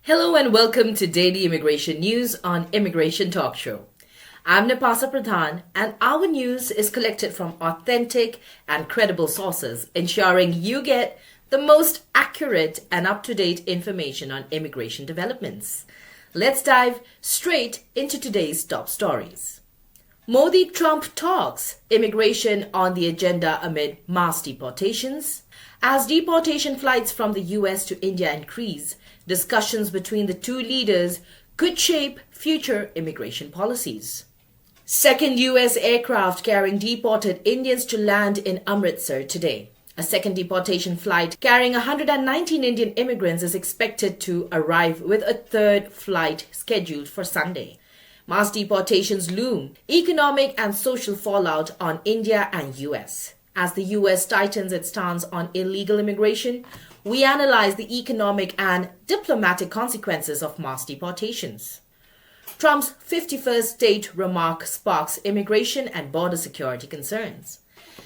Hello and welcome to Daily Immigration News on Immigration Talk Show. I'm Nipasa Pradhan and our news is collected from authentic and credible sources, ensuring you get the most accurate and up-to-date information on immigration developments. Let's dive straight into today's top stories. Modi-Trump talks, immigration on the agenda amid mass deportations. As deportation flights from the U.S. to India increase, discussions between the two leaders could shape future immigration policies. Second U.S. aircraft carrying deported Indians to land in Amritsar today. A second deportation flight carrying 119 Indian immigrants is expected to arrive, with a third flight scheduled for Sunday. Mass deportations loom, economic and social fallout on India and U.S. As the U.S. tightens its stance on illegal immigration, we analyze the economic and diplomatic consequences of mass deportations. Trump's 51st state remark sparks immigration and border security concerns.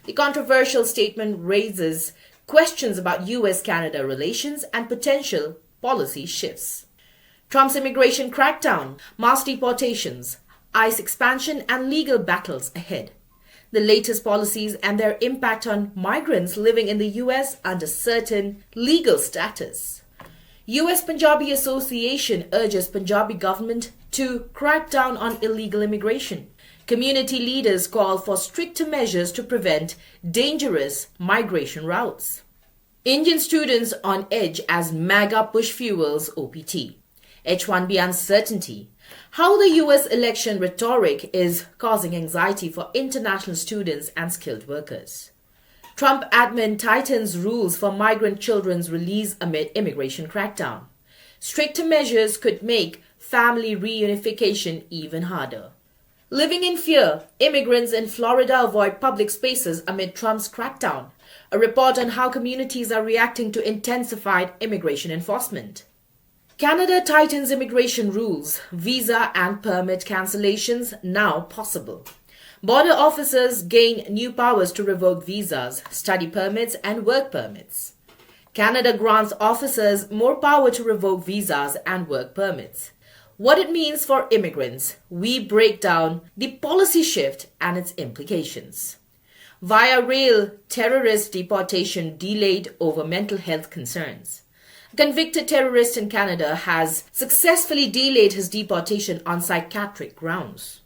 The controversial statement raises questions about U.S.-Canada relations and potential policy shifts. Trump's immigration crackdown, mass deportations, ICE expansion and legal battles ahead. The latest policies and their impact on migrants living in the U.S. under certain legal status. U.S. Punjabi Association urges Punjabi government to crack down on illegal immigration. Community leaders call for stricter measures to prevent dangerous migration routes. Indian students on edge as MAGA push fuels OPT. H-1B uncertainty. How the U.S. election rhetoric is causing anxiety for international students and skilled workers. Trump admin tightens rules for migrant children's release amid immigration crackdown. Stricter measures could make family reunification even harder. Living in fear, immigrants in Florida avoid public spaces amid Trump's crackdown. A report on how communities are reacting to intensified immigration enforcement. Canada tightens immigration rules, visa and permit cancellations now possible. Border officers gain new powers to revoke visas, study permits and work permits. Canada grants officers more power to revoke visas and work permits. What it means for immigrants, we break down the policy shift and its implications. Via rail, terrorist deportation delayed over mental health concerns. A convicted terrorist in Canada has successfully delayed his deportation on psychiatric grounds.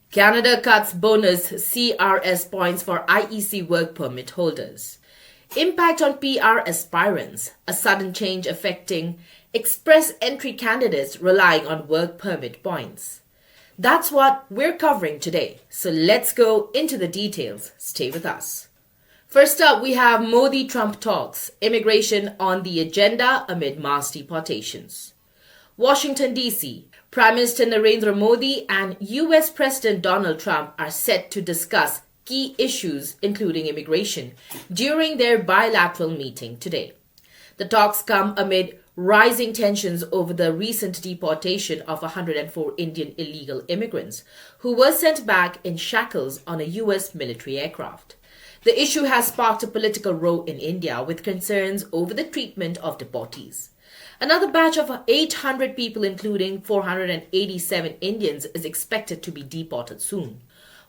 Canada cuts bonus CRS points for IEC work permit holders. Impact on PR aspirants. A sudden change affecting express entry candidates relying on work permit points. That's what we're covering today. So let's go into the details. Stay with us. First up, we have Modi-Trump talks, immigration on the agenda amid mass deportations. Washington, D.C. Prime Minister Narendra Modi and U.S. President Donald Trump are set to discuss key issues, including immigration, during their bilateral meeting today. The talks come amid rising tensions over the recent deportation of 104 Indian illegal immigrants who were sent back in shackles on a U.S. military aircraft. The issue has sparked a political row in India with concerns over the treatment of deportees. Another batch of 800 people, including 487 Indians, is expected to be deported soon.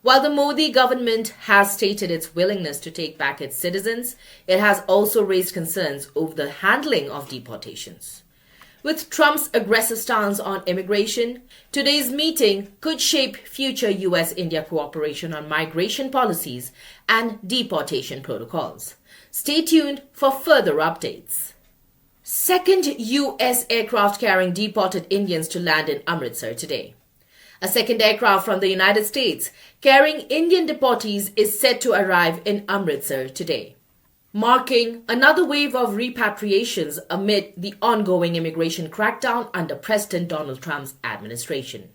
While the Modi government has stated its willingness to take back its citizens, it has also raised concerns over the handling of deportations. With Trump's aggressive stance on immigration, today's meeting could shape future U.S. India cooperation on migration policies and deportation protocols. Stay tuned for further updates. Second U.S. aircraft carrying deported Indians to land in Amritsar today. A second aircraft from the United States carrying Indian deportees is set to arrive in Amritsar today, marking another wave of repatriations amid the ongoing immigration crackdown under President Donald Trump's administration.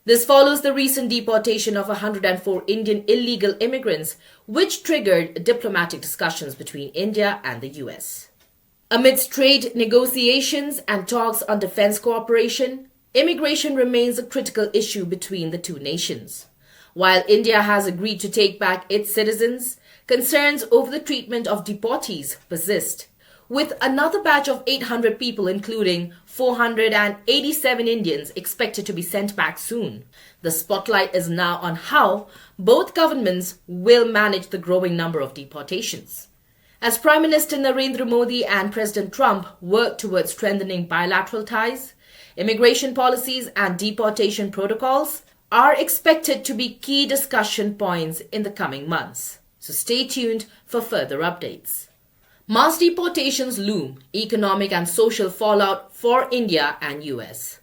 This follows the recent deportation of 104 Indian illegal immigrants, which triggered diplomatic discussions between India and the U.S. Amidst trade negotiations and talks on defense cooperation, immigration remains a critical issue between the two nations. While India has agreed to take back its citizens, concerns over the treatment of deportees persist. with another batch of 800 people, including 487 Indians, expected to be sent back soon. The spotlight is now on how both governments will manage the growing number of deportations. As Prime Minister Narendra Modi and President Trump work towards strengthening bilateral ties, immigration policies and deportation protocols are expected to be key discussion points in the coming months. So stay tuned for further updates. Mass deportations loom, economic and social fallout for India and US.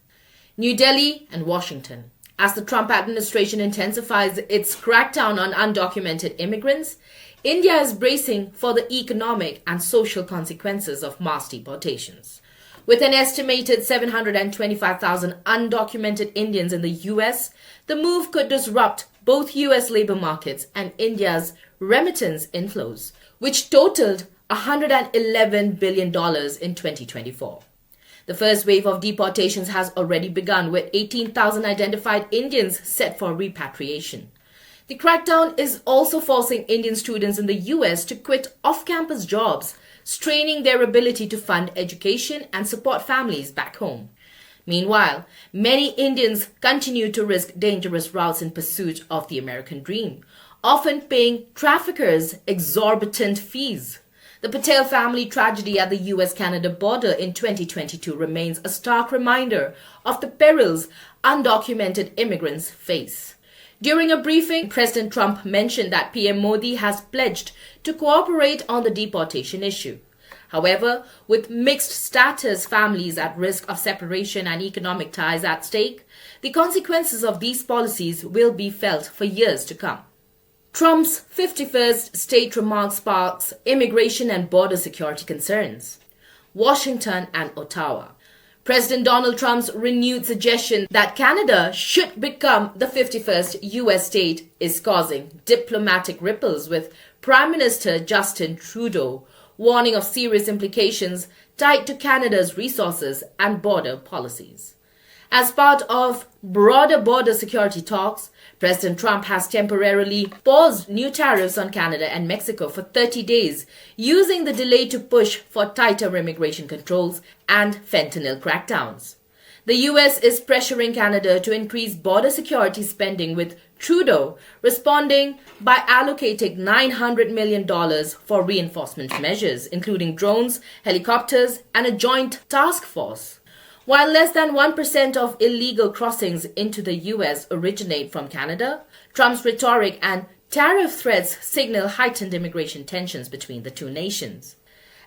New Delhi and Washington. As the Trump administration intensifies its crackdown on undocumented immigrants, India is bracing for the economic and social consequences of mass deportations. With an estimated 725,000 undocumented Indians in the US, the move could disrupt both US labor markets and India's remittance inflows, which totaled $111 billion in 2024. The first wave of deportations has already begun, with 18,000 identified Indians set for repatriation. The crackdown is also forcing Indian students in the US to quit off-campus jobs, straining their ability to fund education and support families back home. Meanwhile, many Indians continue to risk dangerous routes in pursuit of the American dream, often paying traffickers exorbitant fees. The Patel family tragedy at the U.S. Canada border in 2022 remains a stark reminder of the perils undocumented immigrants face. During a briefing, President Trump mentioned that PM Modi has pledged to cooperate on the deportation issue. However, with mixed status families at risk of separation and economic ties at stake, the consequences of these policies will be felt for years to come. Trump's 51st state remark sparks immigration and border security concerns. Washington and Ottawa. President Donald Trump's renewed suggestion that Canada should become the 51st U.S. state is causing diplomatic ripples, with Prime Minister Justin Trudeau warning of serious implications tied to Canada's resources and border policies. As part of broader border security talks, President Trump has temporarily paused new tariffs on Canada and Mexico for 30 days, using the delay to push for tighter immigration controls and fentanyl crackdowns. The U.S. is pressuring Canada to increase border security spending, with Trudeau responding by allocating $900 million for reinforcement measures, including drones, helicopters, and a joint task force. While less than 1% of illegal crossings into the U.S. originate from Canada, Trump's rhetoric and tariff threats signal heightened immigration tensions between the two nations.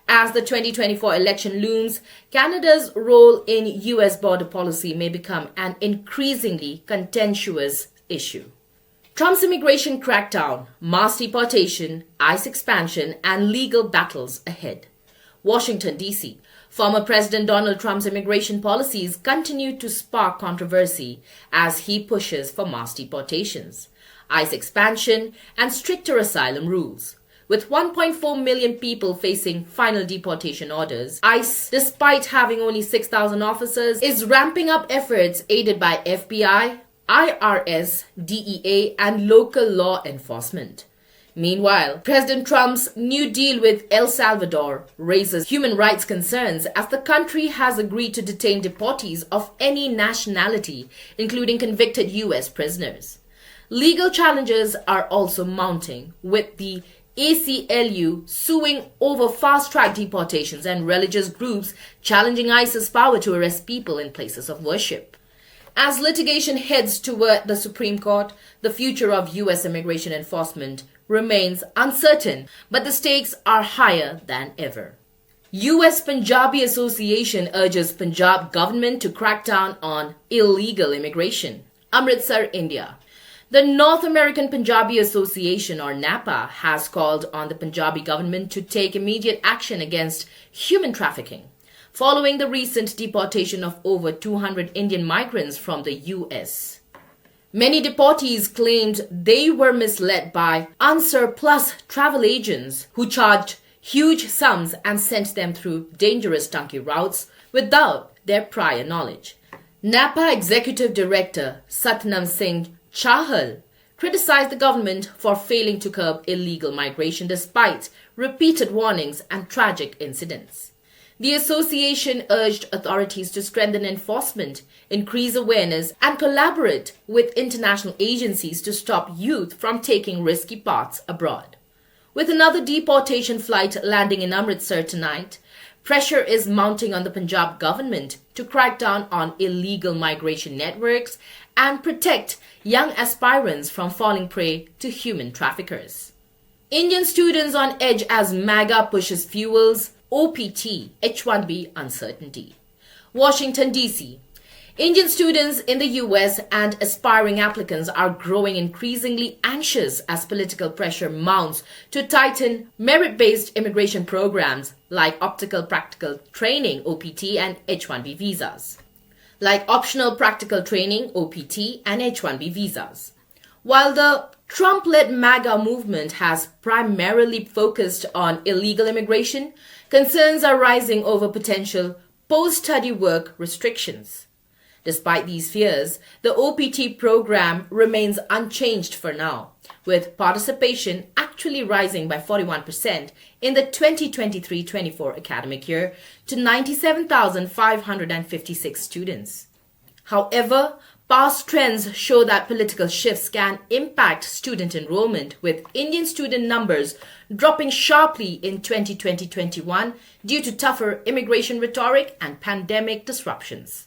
As the 2024 election looms, Canada's role in U.S. border policy may become an increasingly contentious issue. Trump's immigration crackdown, mass deportation, ICE expansion, and legal battles ahead. Washington, D.C. Former President Donald Trump's immigration policies continue to spark controversy as he pushes for mass deportations, ICE expansion, and stricter asylum rules. With 1.4 million people facing final deportation orders, ICE, despite having only 6,000 officers, is ramping up efforts aided by FBI, IRS, DEA, and local law enforcement. Meanwhile, President Trump's new deal with El Salvador raises human rights concerns, as the country has agreed to detain deportees of any nationality, including convicted U.S. prisoners. Legal challenges are also mounting, with the ACLU suing over fast-track deportations and religious groups challenging ICE's power to arrest people in places of worship. As litigation heads toward the Supreme Court, the future of U.S. immigration enforcement remains uncertain, but the stakes are higher than ever. U.S. Punjabi Association urges Punjab government to crack down on illegal immigration. Amritsar, India. The North American Punjabi Association, or NAPA, has called on the Punjabi government to take immediate action against human trafficking, following the recent deportation of over 200 Indian migrants from the U.S. Many deportees claimed they were misled by unsurplus travel agents who charged huge sums and sent them through dangerous donkey routes without their prior knowledge. NAPA Executive Director Satnam Singh Chahal criticized the government for failing to curb illegal migration despite repeated warnings and tragic incidents. The association urged authorities to strengthen enforcement, increase awareness, and collaborate with international agencies to stop youth from taking risky paths abroad. With another deportation flight landing in Amritsar tonight, pressure is mounting on the Punjab government to crack down on illegal migration networks and protect young aspirants from falling prey to human traffickers. Indian students on edge as MAGA pushes fuels OPT H-1B uncertainty. Washington, D.C. Indian students in the U.S. and aspiring applicants are growing increasingly anxious as political pressure mounts to tighten merit-based immigration programs like optional practical training OPT and H-1B visas. While the Trump-led MAGA movement has primarily focused on illegal immigration, concerns are rising over potential post-study work restrictions. Despite these fears, the OPT program remains unchanged for now, with participation actually rising by 41% in the 2023-24 academic year to 97,556 students. However, past trends show that political shifts can impact student enrollment, with Indian student numbers dropping sharply in 2020-21 due to tougher immigration rhetoric and pandemic disruptions.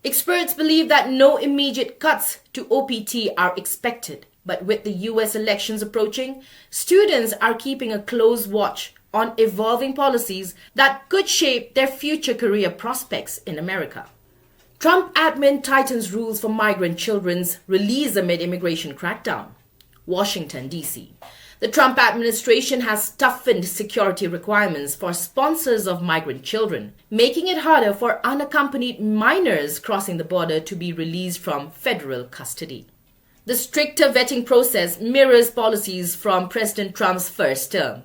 Experts believe that no immediate cuts to OPT are expected, but with the U.S. elections approaching, students are keeping a close watch on evolving policies that could shape their future career prospects in America. Trump admin tightens rules for migrant children's release amid immigration crackdown. Washington, D.C. The Trump administration has toughened security requirements for sponsors of migrant children, making it harder for unaccompanied minors crossing the border to be released from federal custody. The stricter vetting process mirrors policies from President Trump's first term,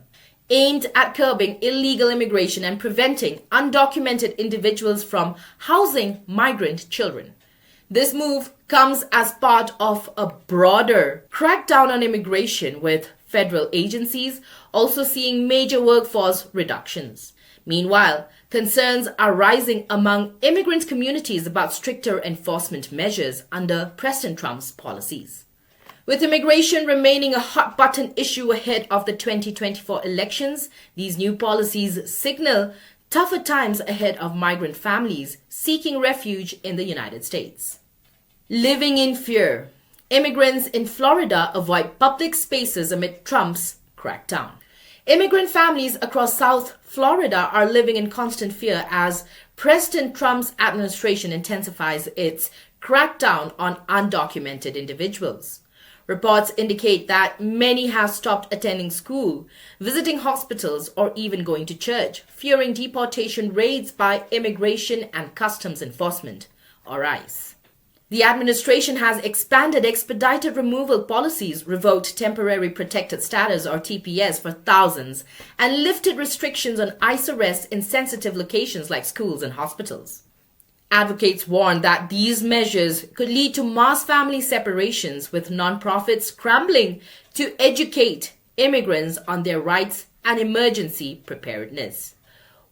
aimed at curbing illegal immigration and preventing undocumented individuals from housing migrant children. This move comes as part of a broader crackdown on immigration, with federal agencies also seeing major workforce reductions. Meanwhile, concerns are rising among immigrant communities about stricter enforcement measures under President Trump's policies. With immigration remaining a hot-button issue ahead of the 2024 elections, these new policies signal tougher times ahead of migrant families seeking refuge in the United States. Living in fear. Immigrants in Florida avoid public spaces amid Trump's crackdown. Immigrant families across South Florida are living in constant fear as President Trump's administration intensifies its crackdown on undocumented individuals. Reports indicate that many have stopped attending school, visiting hospitals, or even going to church, fearing deportation raids by Immigration and Customs Enforcement, or ICE. The administration has expanded expedited removal policies, revoked temporary protected status or TPS for thousands, and lifted restrictions on ICE arrests in sensitive locations like schools and hospitals. Advocates warn that these measures could lead to mass family separations, with nonprofits scrambling to educate immigrants on their rights and emergency preparedness.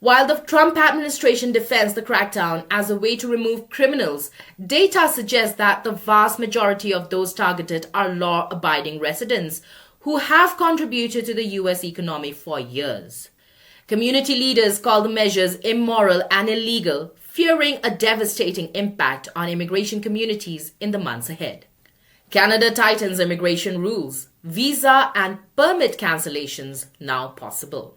While the Trump administration defends the crackdown as a way to remove criminals, data suggests that the vast majority of those targeted are law-abiding residents who have contributed to the U.S. economy for years. Community leaders call the measures immoral and illegal, fearing a devastating impact on immigration communities in the months ahead. Canada tightens immigration rules. Visa and permit cancellations now possible.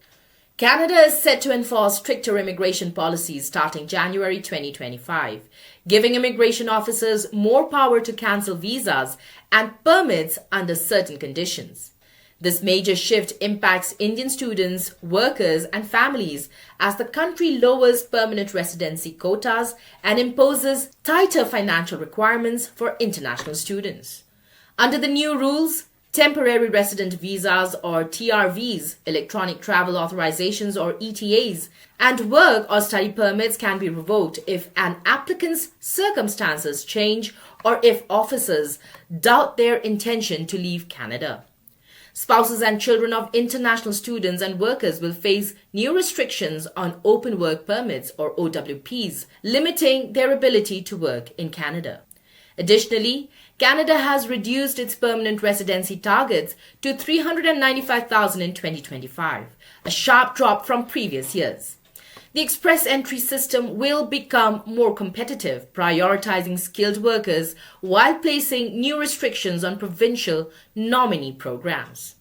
Canada is set to enforce stricter immigration policies starting January 2025, giving immigration officers more power to cancel visas and permits under certain conditions. This major shift impacts Indian students, workers, and families as the country lowers permanent residency quotas and imposes tighter financial requirements for international students. Under the new rules, temporary resident visas or TRVs, electronic travel authorizations or ETAs, and work or study permits can be revoked if an applicant's circumstances change or if officers doubt their intention to leave Canada. Spouses and children of international students and workers will face new restrictions on open work permits or OWPs, limiting their ability to work in Canada. Additionally, Canada has reduced its permanent residency targets to 395,000 in 2025, a sharp drop from previous years. The express entry system will become more competitive, prioritizing skilled workers while placing new restrictions on provincial nominee programs.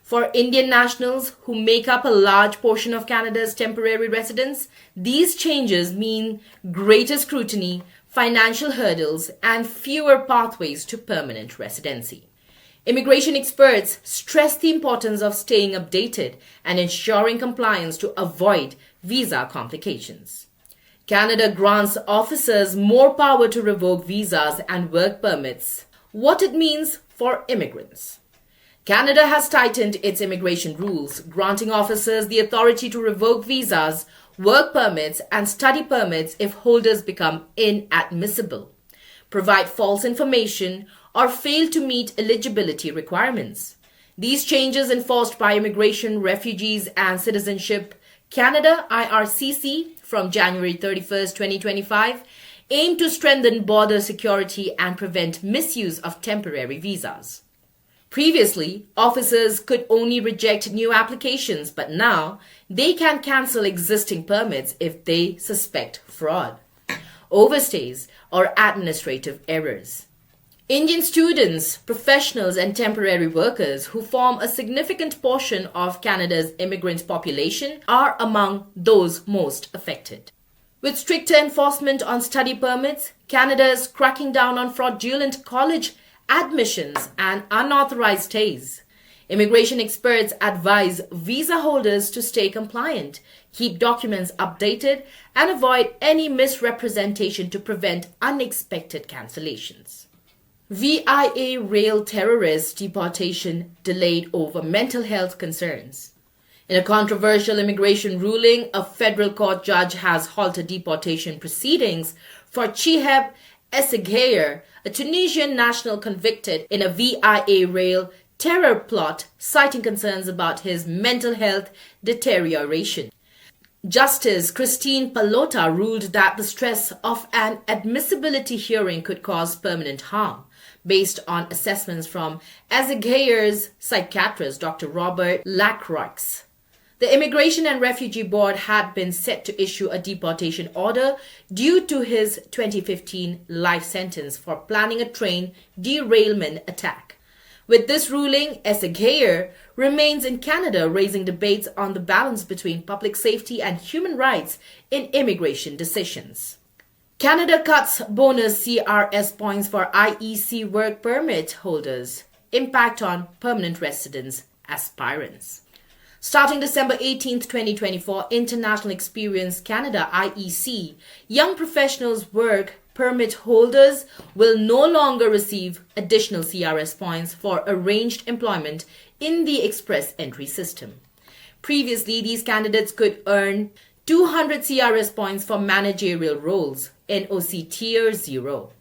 For Indian nationals who make up a large portion of Canada's temporary residents, these changes mean greater scrutiny, financial hurdles, and fewer pathways to permanent residency. Immigration experts stress the importance of staying updated and ensuring compliance to avoid visa complications. Canada grants officers more power to revoke visas and work permits. What it means for immigrants. Canada has tightened its immigration rules, granting officers the authority to revoke visas, work permits, and study permits if holders become inadmissible, provide false information, or fail to meet eligibility requirements. These changes enforced by Immigration, Refugees and Citizenship Canada IRCC from January 31st, 2025 aim to strengthen border security and prevent misuse of temporary visas. Previously, officers could only reject new applications, but now they can cancel existing permits if they suspect fraud, overstays, or administrative errors. Indian students, professionals, and temporary workers who form a significant portion of Canada's immigrant population are among those most affected. With stricter enforcement on study permits, Canada is cracking down on fraudulent college admissions and unauthorized stays. Immigration experts advise visa holders to stay compliant, keep documents updated, and avoid any misrepresentation to prevent unexpected cancellations. VIA rail terrorist deportation delayed over mental health concerns. In a controversial immigration ruling, a federal court judge has halted deportation proceedings for Chiheb Essegayer, a Tunisian national convicted in a VIA rail terror plot, citing concerns about his mental health deterioration. Justice Christine Pallotta ruled that the stress of an admissibility hearing could cause permanent harm, based on assessments from Esegayer's psychiatrist, Dr. Robert Lacroix. The Immigration and Refugee Board had been set to issue a deportation order due to his 2015 life sentence for planning a train derailment attack. With this ruling, Essegayer remains in Canada, raising debates on the balance between public safety and human rights in immigration decisions. Canada cuts bonus CRS points for IEC work permit holders. Impact on permanent residence aspirants. Starting December 18, 2024, International Experience Canada IEC, young professionals work permit holders will no longer receive additional CRS points for arranged employment in the express entry system. Previously, these candidates could earn 200 CRS points for managerial roles, NOC Tier 0,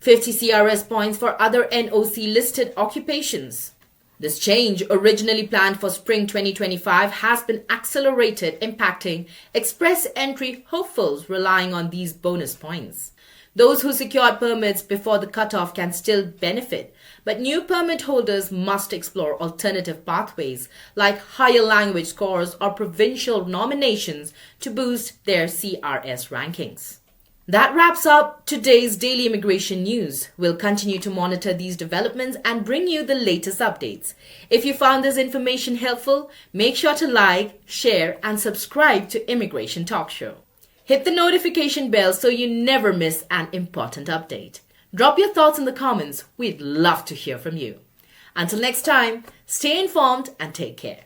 50 CRS points for other NOC listed occupations. This change, originally planned for spring 2025, has been accelerated, impacting express entry hopefuls relying on these bonus points. Those who secured permits before the cutoff can still benefit, but new permit holders must explore alternative pathways like higher language scores or provincial nominations to boost their CRS rankings. That wraps up today's daily immigration news. We'll continue to monitor these developments and bring you the latest updates. If you found this information helpful, make sure to like, share, and subscribe to Immigration Talk Show. Hit the notification bell so you never miss an important update. Drop your thoughts in the comments. We'd love to hear from you. Until next time, stay informed and take care.